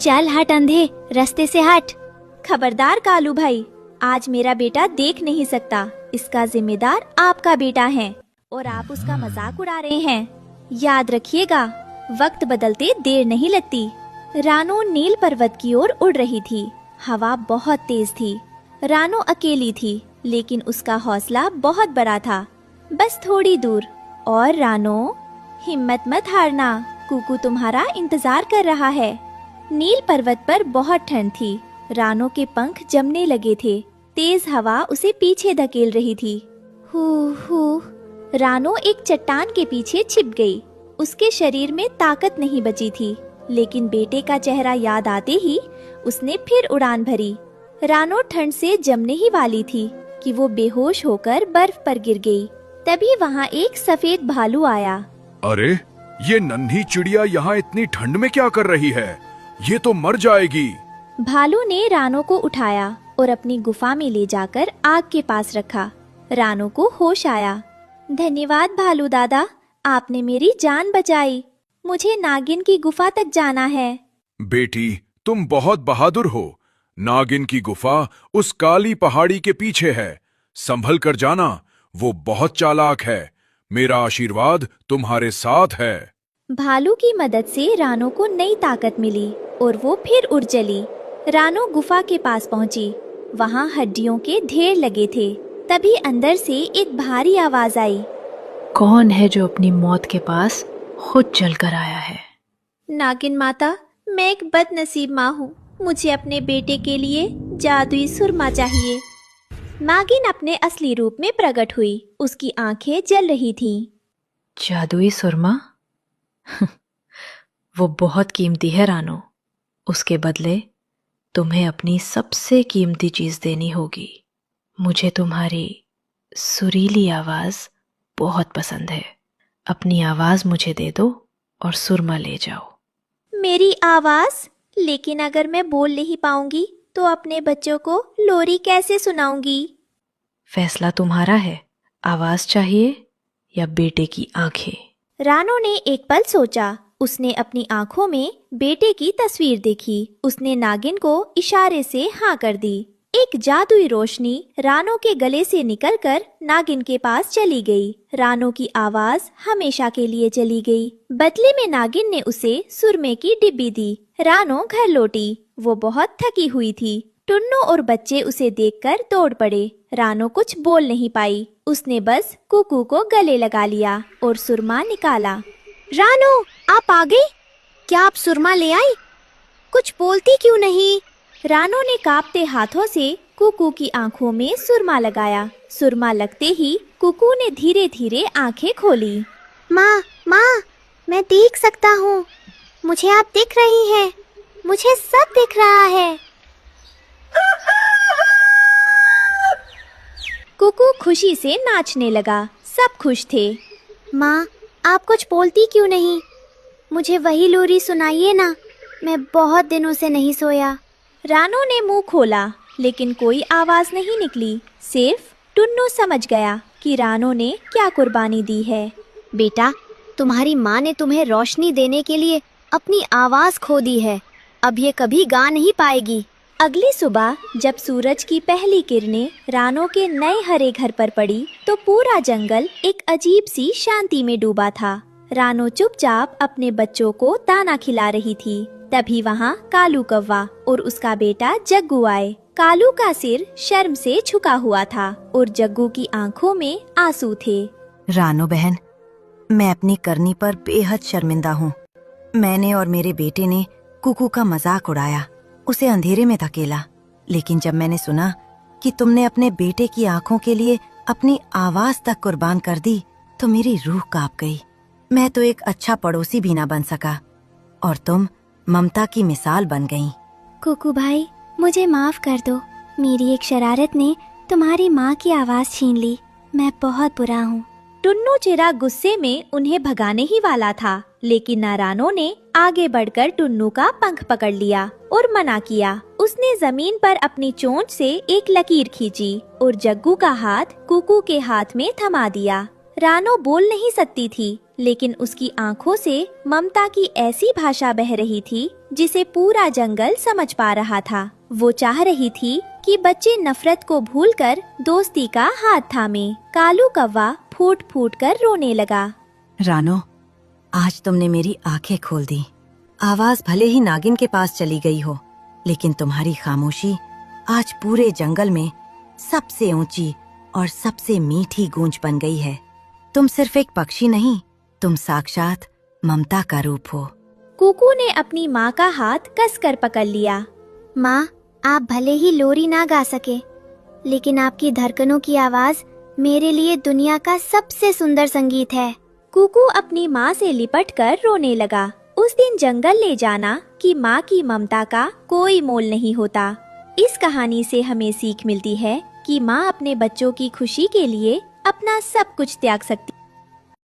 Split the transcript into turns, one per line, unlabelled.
चल हट अंधे, रास्ते से हट। खबरदार कालू भाई, आज मेरा बेटा देख नहीं सकता। इसका जिम्मेदार आपका बेटा है और आप उसका मजाक उड़ा रहे हैं। याद रखिएगा, वक्त बदलते देर नहीं लगती। रानो नील पर्वत की ओर उड़ रही थी। हवा बहुत तेज थी। रानो अकेली थी, लेकिन उसका हौसला बहुत बड़ा था। बस थोड़ी दूर और रानो, हिम्मत मत हारना, कुकू तुम्हारा इंतजार कर रहा है। नील पर्वत पर बहुत ठंड थी। रानो के पंख जमने लगे थे। तेज हवा उसे पीछे धकेल रही थी। हू रानो एक चट्टान के पीछे छिप गई। उसके शरीर में ताकत नहीं बची थी, लेकिन बेटे का चेहरा याद आते ही उसने फिर उड़ान भरी। रानो ठंड से जमने ही वाली थी कि वो बेहोश होकर बर्फ पर गिर गई। तभी वहाँ एक सफेद भालू आया।
अरे, ये नन्ही चिड़िया यहाँ इतनी ठंड में क्या कर रही है? ये तो मर जाएगी।
भालू ने रानो को उठाया और अपनी गुफा में ले जाकर आग के पास रखा। रानो को होश आया। धन्यवाद भालू दादा, आपने मेरी जान बचाई। मुझे नागिन की गुफा तक जाना है।
बेटी, तुम बहुत बहादुर हो। नागिन की गुफा उस काली पहाड़ी के पीछे है। संभल कर जाना, वो बहुत चालाक है। मेरा आशीर्वाद तुम्हारे साथ है।
भालू की मदद से रानो को नई ताकत मिली और वो फिर उड़ चली। रानो गुफा के पास पहुंची। वहाँ हड्डियों के ढेर लगे थे। तभी अंदर से एक भारी आवाज आई।
कौन है जो अपनी मौत के पास खुद चल कर आया है?
नागिन माता, मैं एक बदनसीब माँ हूँ। मुझे अपने बेटे के लिए जादुई सुरमा चाहिए। नागिन अपने असली रूप में प्रकट हुई। उसकी आंखें जल रही थीं।
जादुई सुरमा? वो बहुत कीमती है रानो। उसके बदले तुम्हें अपनी सबसे कीमती चीज देनी होगी। मुझे तुम्हारी सुरीली आवाज बहुत पसंद है। अपनी आवाज मुझे दे दो और सुरमा ले जाओ।
मेरी आवाज? लेकिन अगर मैं बोल नहीं पाऊंगी तो अपने बच्चों को लोरी कैसे सुनाऊंगी?
फैसला तुम्हारा है। आवाज चाहिए या बेटे की आंखें?
रानो ने एक पल सोचा। उसने अपनी आंखों में बेटे की तस्वीर देखी। उसने नागिन को इशारे से हाँ कर दी। एक जादुई रोशनी रानो के गले से निकलकर नागिन के पास चली गई। रानो की आवाज हमेशा के लिए चली गई। बदले में नागिन ने उसे सुरमे की डिब्बी दी। रानो घर लौटी। वो बहुत थकी हुई थी। टुन्नू और बच्चे उसे देखकर दौड़ पड़े। रानो कुछ बोल नहीं पाई। उसने बस कुकू को गले लगा लिया और सुरमा निकाला।
रानो, आप आ गई? क्या आप सुरमा ले आई? कुछ बोलती क्यों नहीं?
रानो ने कांपते हाथों से कुकू की आंखों में सुरमा लगाया। सुरमा लगते ही कुकू ने धीरे धीरे आंखें खोली।
माँ, मैं देख सकता हूँ। मुझे आप दिख रही हैं। मुझे सब दिख रहा है।
कुकू खुशी से नाचने लगा। सब खुश थे।
माँ, आप कुछ बोलती क्यों नहीं? मुझे वही लोरी सुनाइए ना। मैं बहुत दिनों से नहीं सोया।
रानो ने मुंह खोला, लेकिन कोई आवाज नहीं निकली। सिर्फ टुन्नू समझ गया कि रानो ने क्या कुर्बानी दी है।
बेटा, तुम्हारी माँ ने तुम्हें रोशनी देने के लिए अपनी आवाज खो दी है। अब ये कभी गा नहीं पाएगी।
अगली सुबह जब सूरज की पहली किरणें रानो के नए हरे घर पर पड़ी, तो पूरा जंगल एक अजीब सी शांति में डूबा था। रानो चुपचाप अपने बच्चों को दाना खिला रही थी। तभी वहाँ कालू कौवा और उसका बेटा जग्गू आए। कालू का सिर शर्म से झुका हुआ था और जग्गू की आंखों में आंसू थे।
रानो बहन, मैं अपनी करनी पर बेहद शर्मिंदा हूँ। मैंने और मेरे बेटे ने कुकू का मजाक उड़ाया, उसे अंधेरे में धकेला। लेकिन जब मैंने सुना कि तुमने अपने बेटे की आंखों के लिए अपनी आवाज तक कुर्बान कर दी, तो मेरी रूह कांप गई। मैं तो एक अच्छा पड़ोसी भी ना बन सका और तुम ममता की मिसाल बन गई।
कुकू भाई, मुझे माफ कर दो। मेरी एक शरारत ने तुम्हारी माँ की आवाज छीन ली। मैं बहुत बुरा हूँ।
टुन्नू चिरा गुस्से में उन्हें भगाने ही वाला था, लेकिन रानो ने आगे बढ़कर टुन्नू का पंख पकड़ लिया और मना किया। उसने जमीन पर अपनी चोंच से एक लकीर खींची और जग्गू का हाथ कुकू के हाथ में थमा दिया। रानो बोल नहीं सकती थी, लेकिन उसकी आंखों से ममता की ऐसी भाषा बह रही थी जिसे पूरा जंगल समझ पा रहा था। वो चाह रही थी कि बच्चे नफरत को भूलकर दोस्ती का हाथ थामे। कालू कौवा फूट फूट कर रोने लगा।
रानो, आज तुमने मेरी आंखें खोल दी। आवाज भले ही नागिन के पास चली गई हो, लेकिन तुम्हारी खामोशी आज पूरे जंगल में सबसे ऊंची और सबसे मीठी गूंज बन गई है। तुम सिर्फ एक पक्षी नहीं, तुम साक्षात ममता का रूप हो।
कुकू ने अपनी माँ का हाथ कसकर पकड़ लिया।
माँ, आप भले ही लोरी ना गा सके, लेकिन आपकी धड़कनों की आवाज मेरे लिए दुनिया का सबसे सुंदर संगीत है।
कुकू अपनी माँ से लिपटकर रोने लगा। उस दिन जंगल ले जाना कि माँ की ममता का कोई मोल नहीं होता। इस कहानी से हमें सीख मिलती है कि माँ अपने बच्चों की खुशी के लिए अपना सब कुछ त्याग सकती